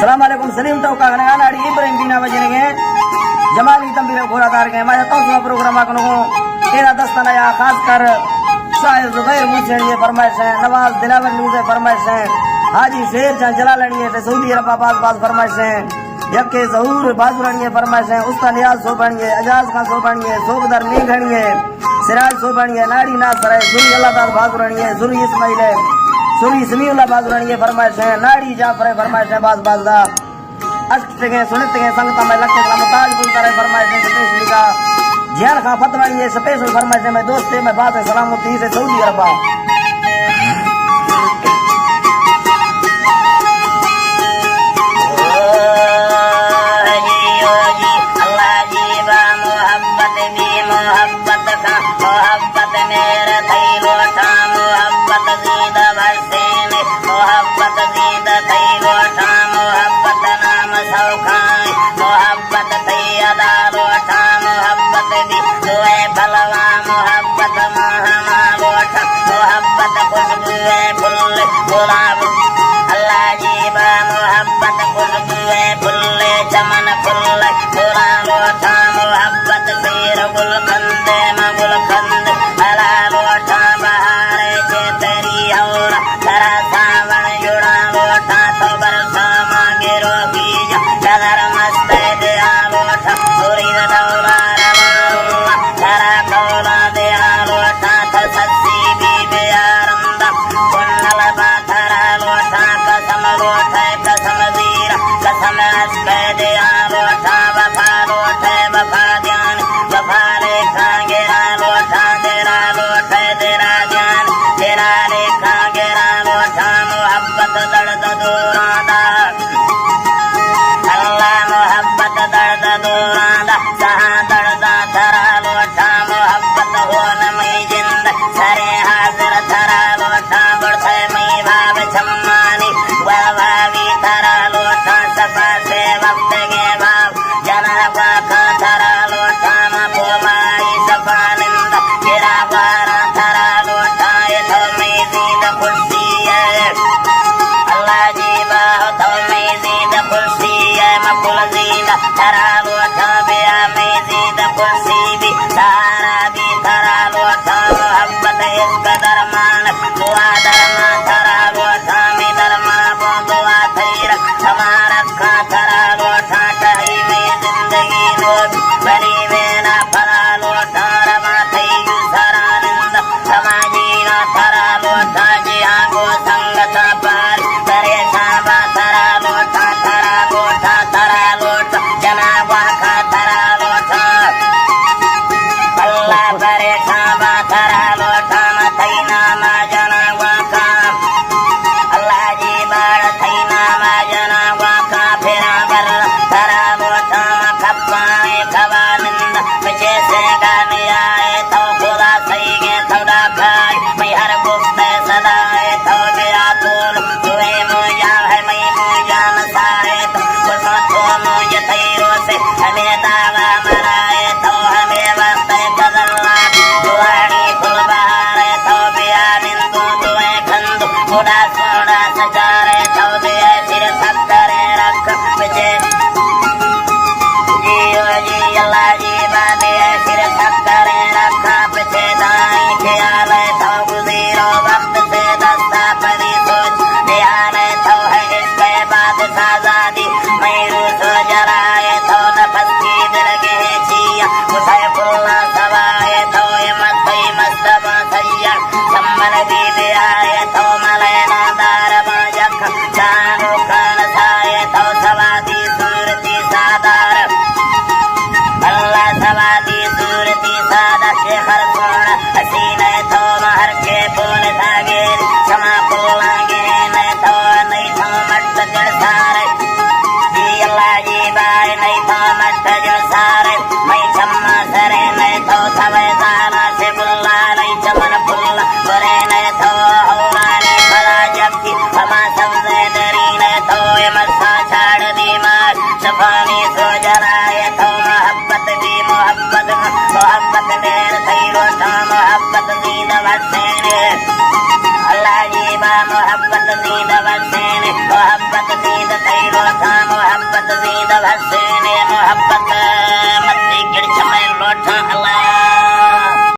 सलाम अलैकुम सलीम टोका गनाड़ी इब्राहिम दीना बजने जमाली तंबीर घोड़ा तार गए मैं तो प्रोग्राम को तेरा दस्ताना या खास कर शायद जुबैर मुझे फरमाइश है नवाज दिलावर न्यूज़ फरमाइश है हाजी शेर जहां जलालनी है सऊदी अरब बाज फरमाइश है यके जहूर बाजुरानी है फरमाइश है उस्ताद नियाज सोबानी है अजाज खान सोबानी है सोबदर नींघनी है सिराज सोबानी है नाड़ी नासर है सुरी अल्लाह बाजुरानी है सुरी इस्माइल है सुरी समीउल्लाह बाजुरानी है फरमाइश है नाड़ी जाफर है फरमाइश है बाजदा अष्ट के सुनित के संगत में लक्ष्य मुताज बुलकर है फरमाइश है स्पेशली का जियान खां फतवानी है स्पेशल फरमाइश है मैं दोस्त है मैं बात है सलामती से सऊदी अरब मोहब्बत